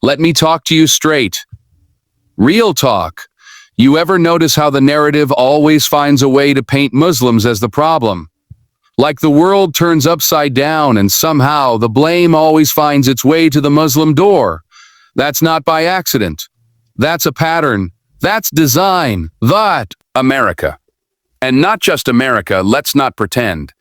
Let me talk to you straight. Real talk. You ever notice how the narrative always finds a way to paint Muslims as the problem? Like the world turns upside down and somehow the blame always finds its way to the Muslim door. That's not by accident. That's a pattern. That's design. That America. And not just America, let's not pretend,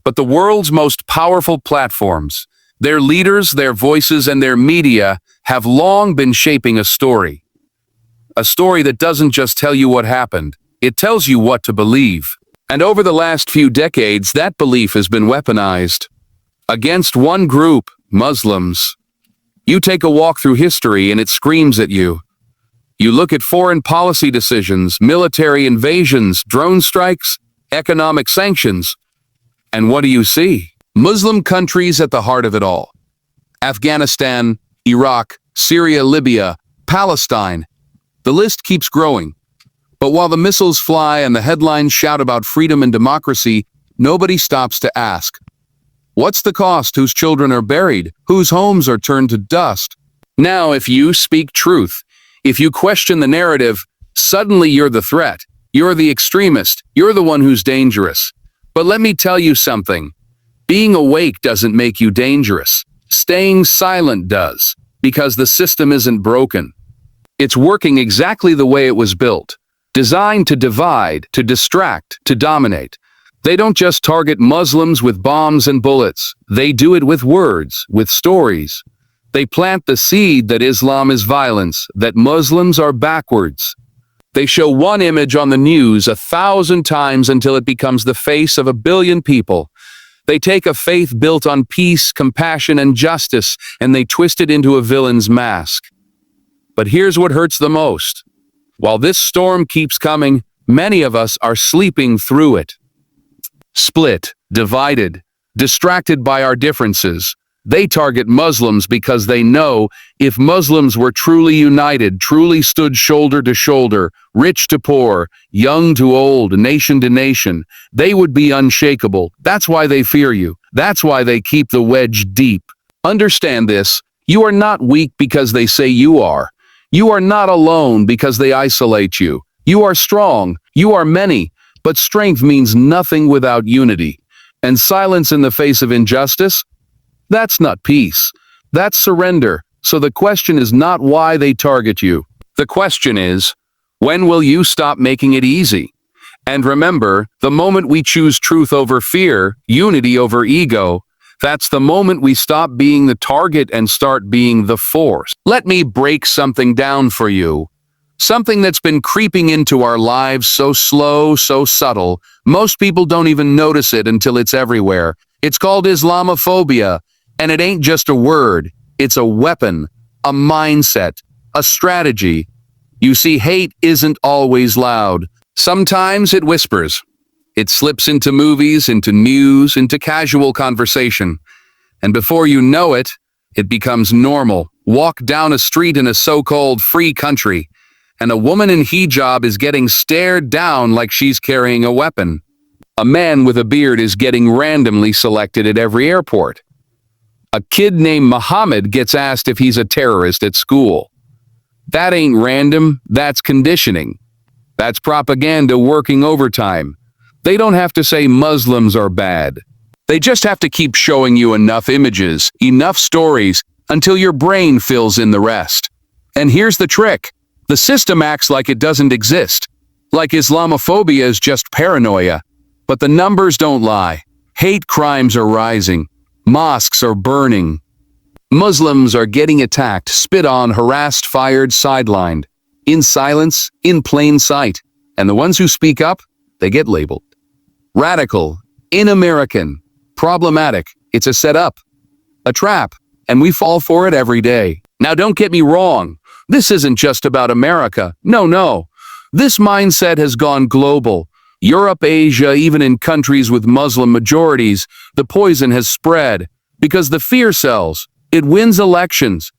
but the world's most powerful platforms, their leaders, their voices, and their media have long been shaping a story. A story that doesn't just tell you what happened, it tells you what to believe. And over the last few decades, that belief has been weaponized. Against one group, Muslims. You take a walk through history and it screams at you. You look at foreign policy decisions, military invasions, drone strikes, economic sanctions, and what do you see? Muslim countries at the heart of it all. Afghanistan, Iraq, Syria, Libya, Palestine. The list keeps growing. But while the missiles fly and the headlines shout about freedom and democracy, nobody stops to ask, what's the cost? Whose children are buried? Whose homes are turned to dust? Now, if you speak truth, if you question the narrative, suddenly you're the threat. You're the extremist. You're the one who's dangerous. But let me tell you something. Being awake doesn't make you dangerous. Staying silent does, because the system isn't broken. It's working exactly the way it was built. Designed to divide, to distract, to dominate. They don't just target Muslims with bombs and bullets. They do it with words, with stories. They plant the seed that Islam is violence, that Muslims are backwards. They show one image on the news 1,000 times until it becomes the face of 1 billion people. They take a faith built on peace, compassion, and justice, and they twist it into a villain's mask. But here's what hurts the most. While this storm keeps coming, many of us are sleeping through it. Split, divided, distracted by our differences. They target Muslims because they know if Muslims were truly united, truly stood shoulder to shoulder, rich to poor, young to old, nation to nation, they would be unshakable. That's why they fear you. That's why they keep the wedge deep. Understand this. You are not weak because they say you are. You are not alone because they isolate you. You are strong. You are many. But strength means nothing without unity. And silence in the face of injustice? That's not peace. That's surrender. So the question is not why they target you. The question is, when will you stop making it easy? And remember, the moment we choose truth over fear, unity over ego, that's the moment we stop being the target and start being the force. Let me break something down for you. Something that's been creeping into our lives so slow, so subtle, most people don't even notice it until it's everywhere. It's called Islamophobia. And it ain't just a word, it's a weapon, a mindset, a strategy. You see, hate isn't always loud. Sometimes it whispers. It slips into movies, into news, into casual conversation. And before you know it, it becomes normal. Walk down a street in a so-called free country, and a woman in hijab is getting stared down like she's carrying a weapon. A man with a beard is getting randomly selected at every airport. A kid named Muhammad gets asked if he's a terrorist at school. That ain't random, that's conditioning. That's propaganda working overtime. They don't have to say Muslims are bad. They just have to keep showing you enough images, enough stories, until your brain fills in the rest. And here's the trick. The system acts like it doesn't exist. Like Islamophobia is just paranoia. But the numbers don't lie. Hate crimes are rising. Mosques are burning. Muslims are getting attacked, spit on, harassed, fired, sidelined. In silence, in plain sight. And the ones who speak up, they get labeled. Radical, un-American, problematic. It's a setup, a trap, and we fall for it every day. Now don't get me wrong. This isn't just about America. No. This mindset has gone global. Europe, Asia, even in countries with Muslim majorities, the poison has spread because the fear sells. It wins elections.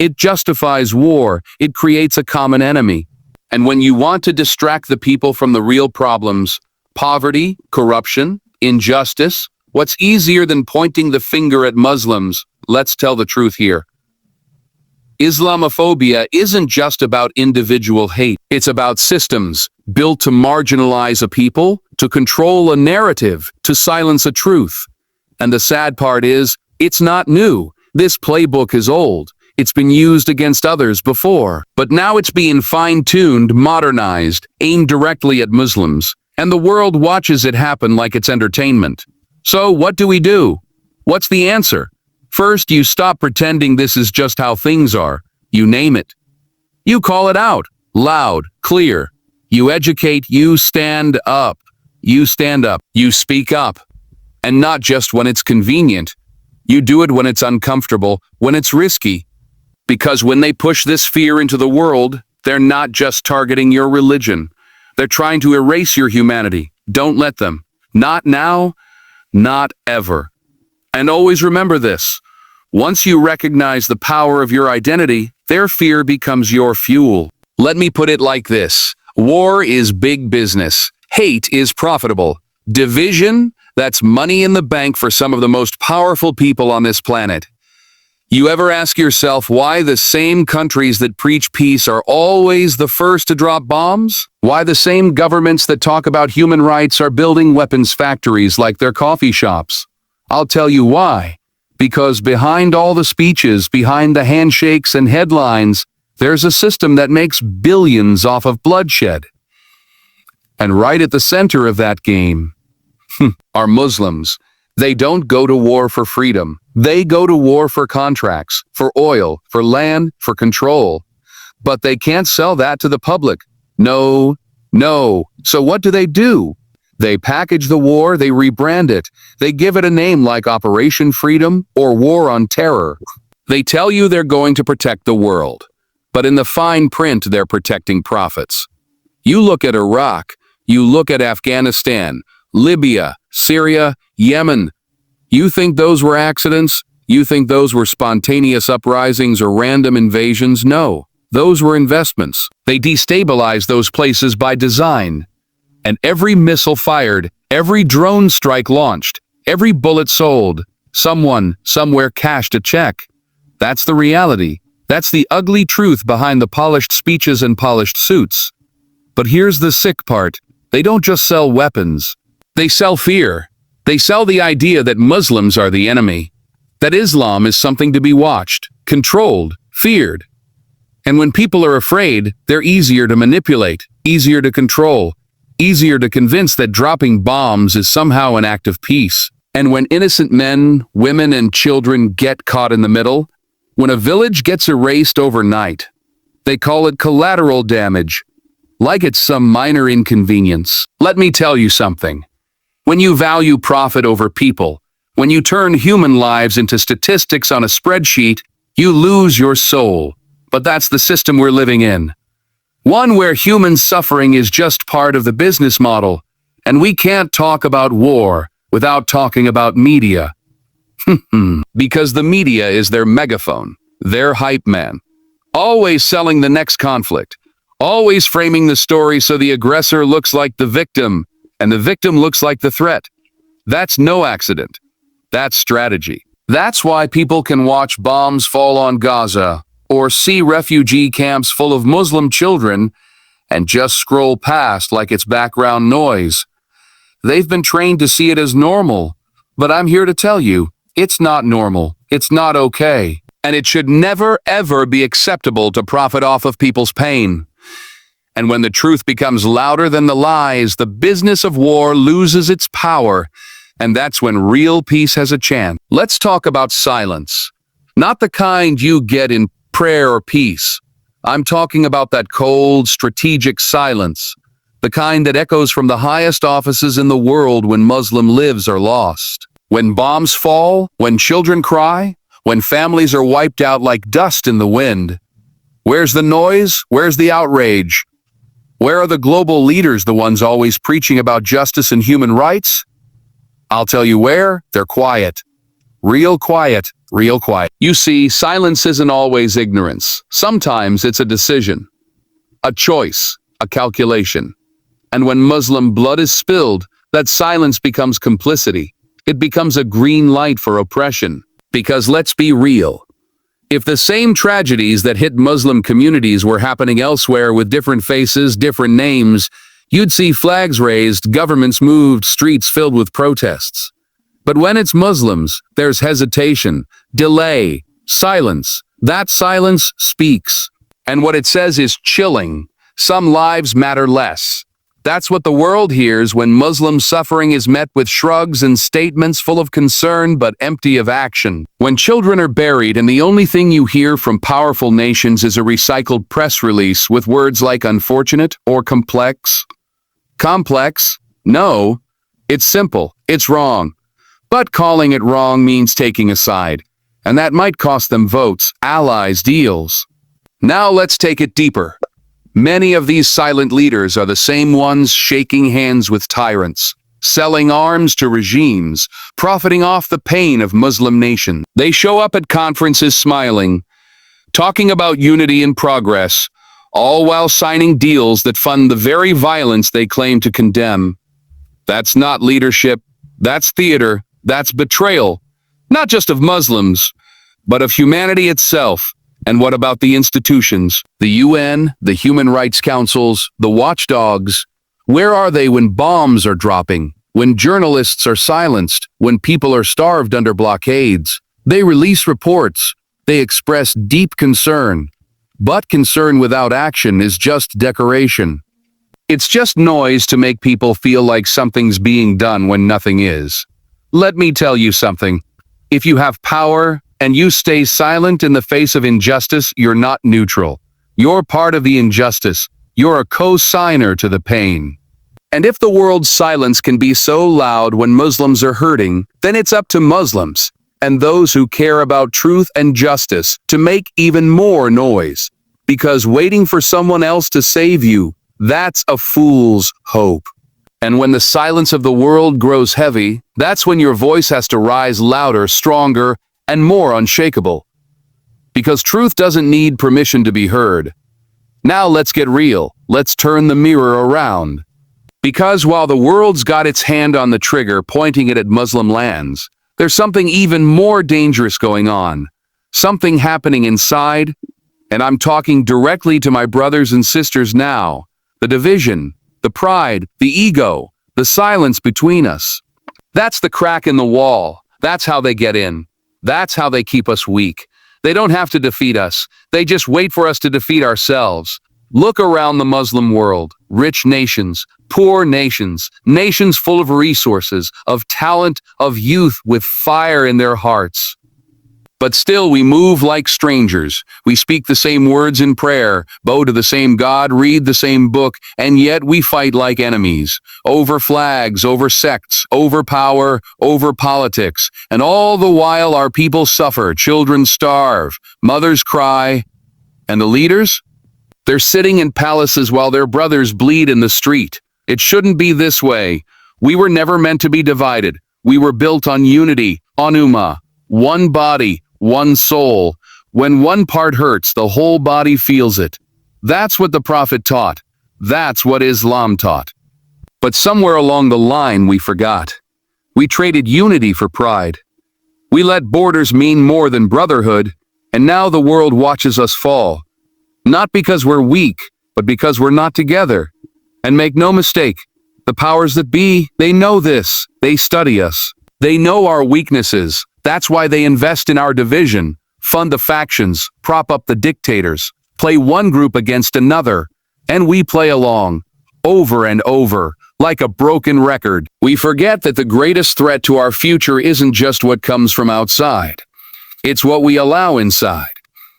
It justifies war. It creates a common enemy. And when you want to distract the people from the real problems, poverty, corruption, injustice, what's easier than pointing the finger at Muslims? Let's tell the truth here. Islamophobia isn't just about individual hate. It's about systems built to marginalize a people, to control a narrative, to silence a truth. And the sad part is, it's not new. This playbook is old. It's been used against others before. But now it's being fine-tuned, modernized, aimed directly at Muslims. And the world watches it happen like it's entertainment. So what do we do? What's the answer? First, you stop pretending this is just how things are. You name it. You call it out, loud, clear. You educate, you stand up. You stand up. You speak up. And not just when it's convenient. You do it when it's uncomfortable, when it's risky. Because when they push this fear into the world, they're not just targeting your religion. They're trying to erase your humanity. Don't let them. Not now, not ever. And always remember this. Once you recognize the power of your identity, their fear becomes your fuel. Let me put it like this. War is big business. Hate is profitable. Division, that's money in the bank for some of the most powerful people on this planet. You ever ask yourself why the same countries that preach peace are always the first to drop bombs? Why the same governments that talk about human rights are building weapons factories like their coffee shops? I'll tell you why. Because behind all the speeches, behind the handshakes and headlines, there's a system that makes billions off of bloodshed. And right at the center of that game are Muslims. They don't go to war for freedom. They go to war for contracts, for oil, for land, for control. But they can't sell that to the public. No. So what do? They package the war, they rebrand it. They give it a name like Operation Freedom or War on Terror. They tell you they're going to protect the world. But in the fine print, they're protecting profits. You look at Iraq, you look at Afghanistan, Libya, Syria, Yemen. You think those were accidents? You think those were spontaneous uprisings or random invasions? No, those were investments. They destabilized those places by design. And every missile fired, every drone strike launched, every bullet sold, someone, somewhere cashed a check. That's the reality. That's the ugly truth behind the polished speeches and polished suits. But here's the sick part. They don't just sell weapons. They sell fear. They sell the idea that Muslims are the enemy, that Islam is something to be watched, controlled, feared. And when people are afraid, they're easier to manipulate, easier to control, easier to convince that dropping bombs is somehow an act of peace. And when innocent men, women, and children get caught in the middle, when a village gets erased overnight, they call it collateral damage, like it's some minor inconvenience. Let me tell you something. When you value profit over people, when you turn human lives into statistics on a spreadsheet, you lose your soul. But that's the system we're living in. One where human suffering is just part of the business model, and we can't talk about war without talking about media. Because the media is their megaphone, their hype man. Always selling the next conflict, always framing the story so the aggressor looks like the victim, and the victim looks like the threat. That's no accident. That's strategy. That's why people can watch bombs fall on Gaza or see refugee camps full of Muslim children and just scroll past like it's background noise. They've been trained to see it as normal, but I'm here to tell you, it's not normal. It's not okay. And it should never, ever be acceptable to profit off of people's pain. And when the truth becomes louder than the lies, the business of war loses its power. And that's when real peace has a chance. Let's talk about silence. Not the kind you get in prayer or peace. I'm talking about that cold, strategic silence. The kind that echoes from the highest offices in the world when Muslim lives are lost. When bombs fall, when children cry, when families are wiped out like dust in the wind. Where's the noise? Where's the outrage? Where are the global leaders, the ones always preaching about justice and human rights? I'll tell you where, they're quiet. Real quiet, real quiet. You see, silence isn't always ignorance. Sometimes it's a decision, a choice, a calculation. And when Muslim blood is spilled, that silence becomes complicity. It becomes a green light for oppression. Because let's be real, If the same tragedies that hit Muslim communities were happening elsewhere with different faces, different names, you'd see flags raised, governments moved, streets filled with protests. But when it's Muslims, there's hesitation, delay, silence. That silence speaks. And what it says is chilling. Some lives matter less. That's what the world hears when Muslim suffering is met with shrugs and statements full of concern but empty of action. When children are buried and the only thing you hear from powerful nations is a recycled press release with words like unfortunate or complex. Complex? No. It's simple. It's wrong. But calling it wrong means taking a side. And that might cost them votes, allies, deals. Now let's take it deeper. Many of these silent leaders are the same ones shaking hands with tyrants, selling arms to regimes, profiting off the pain of Muslim nations. They show up at conferences smiling, talking about unity and progress, all while signing deals that fund the very violence they claim to condemn. That's not leadership, that's theater, that's betrayal, not just of Muslims, but of humanity itself. And what about the institutions? The UN, the human rights councils, the watchdogs? Where are they when bombs are dropping? When journalists are silenced? When people are starved under blockades? They release reports. They express deep concern. But concern without action is just decoration. It's just noise to make people feel like something's being done when nothing is. Let me tell you something. If you have power, and you stay silent in the face of injustice, you're not neutral. You're part of the injustice. You're a co-signer to the pain. And if the world's silence can be so loud when Muslims are hurting, then it's up to Muslims and those who care about truth and justice to make even more noise. Because waiting for someone else to save you, that's a fool's hope. And when the silence of the world grows heavy, that's when your voice has to rise louder, stronger, and more unshakable. Because truth doesn't need permission to be heard. Now let's get real. Let's turn the mirror around. Because while the world's got its hand on the trigger pointing it at Muslim lands, there's something even more dangerous going on. Something happening inside, and I'm talking directly to my brothers and sisters now. The division, the pride, the ego, the silence between us. That's the crack in the wall. That's how they get in. That's how they keep us weak. They don't have to defeat us. They just wait for us to defeat ourselves. Look around the Muslim world. Rich nations, poor nations, nations full of resources, of talent, of youth with fire in their hearts. But still we move like strangers. We speak the same words in prayer, bow to the same God, read the same book, and yet we fight like enemies. Over flags, over sects, over power, over politics. And all the while our people suffer, children starve, mothers cry. And the leaders? They're sitting in palaces while their brothers bleed in the street. It shouldn't be this way. We were never meant to be divided. We were built on unity, on ummah, one body, one soul. When one part hurts, the whole body feels it. That's what the Prophet taught. That's what Islam taught. But somewhere along the line we forgot. We traded unity for pride. We let borders mean more than brotherhood, and now the world watches us fall. Not because we're weak, but because we're not together. And make no mistake, the powers that be, they know this. They study us. They know our weaknesses. That's why they invest in our division, fund the factions, prop up the dictators, play one group against another, and we play along, over and over, like a broken record. We forget that the greatest threat to our future isn't just what comes from outside. It's what we allow inside.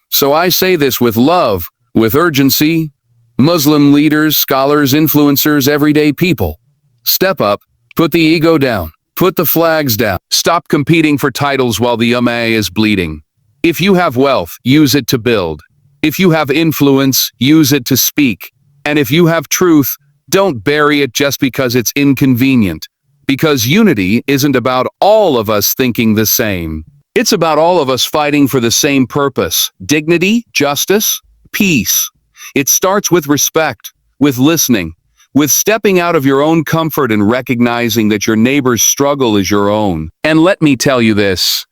So I say this with love, with urgency. Muslim leaders, scholars, influencers, everyday people. Step up, put the ego down. Put the flags down. Stop competing for titles while the ummah is bleeding. If you have wealth, use it to build. If you have influence, use it to speak. And if you have truth, don't bury it just because it's inconvenient. Because unity isn't about all of us thinking the same. It's about all of us fighting for the same purpose. Dignity, justice, peace. It starts with respect, with listening, with stepping out of your own comfort and recognizing that your neighbor's struggle is your own. And let me tell you this,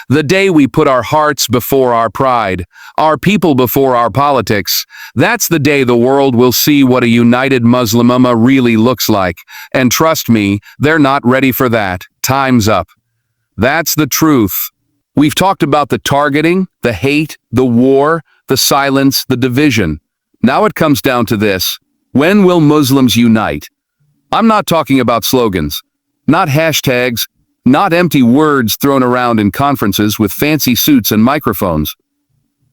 The day we put our hearts before our pride, our people before our politics, that's the day the world will see what a united Muslim Ummah really looks like. And trust me, they're not ready for that. Time's up. That's the truth. We've talked about the targeting, the hate, the war, the silence, the division. Now it comes down to this. When will Muslims unite? I'm not talking about slogans, not hashtags, not empty words thrown around in conferences with fancy suits and microphones.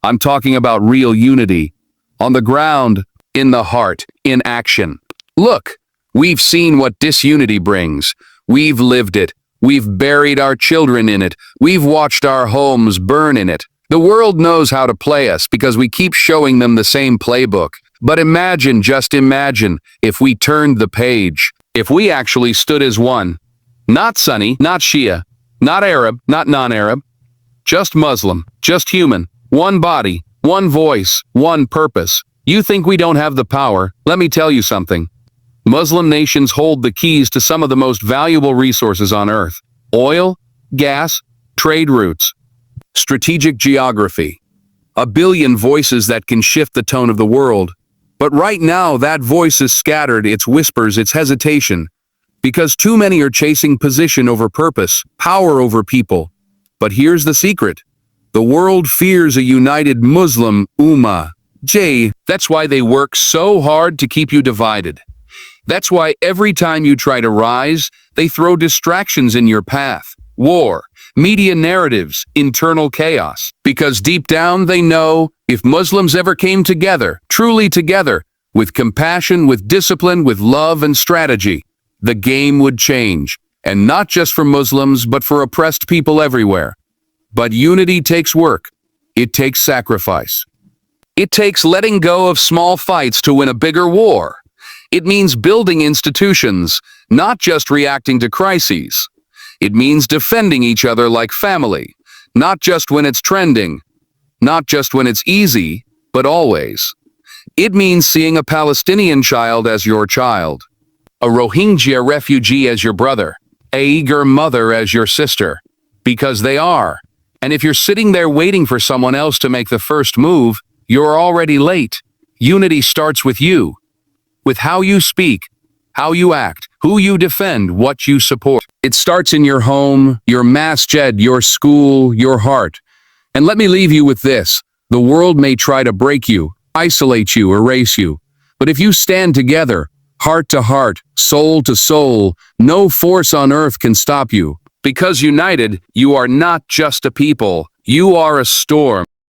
I'm talking about real unity. On the ground, in the heart, in action. Look, we've seen what disunity brings. We've lived it. We've buried our children in it. We've watched our homes burn in it. The world knows how to play us because we keep showing them the same playbook. But imagine, just imagine, if we turned the page, if we actually stood as one. Not Sunni, not Shia, not Arab, not non-Arab. Just Muslim, just human. One body, one voice, one purpose. You think we don't have the power? Let me tell you something. Muslim nations hold the keys to some of the most valuable resources on earth. Oil, gas, trade routes, strategic geography. A billion voices that can shift the tone of the world. But right now, that voice is scattered, it's whispers, it's hesitation. Because too many are chasing position over purpose, power over people. But here's the secret. The world fears a united Muslim Ummah. That's why they work so hard to keep you divided. That's why every time you try to rise, they throw distractions in your path. War, media narratives, internal chaos. Because deep down they know if Muslims ever came together, truly together, with compassion, with discipline, with love and strategy, the game would change. And not just for Muslims, but for oppressed people everywhere. But unity takes work. It takes sacrifice. It takes letting go of small fights to win a bigger war. It means building institutions, not just reacting to crises. It means defending each other like family, not just when it's trending, not just when it's easy, but always. It means seeing a Palestinian child as your child, a Rohingya refugee as your brother, a Uyghur mother as your sister, because they are. And if you're sitting there waiting for someone else to make the first move, you're already late. Unity starts with you. With how you speak, how you act, who you defend, what you support. It starts in your home, your masjid, your school, your heart. And let me leave you with this. The world may try to break you, isolate you, erase you. But if you stand together, heart to heart, soul to soul, no force on earth can stop you. Because united, you are not just a people, you are a storm.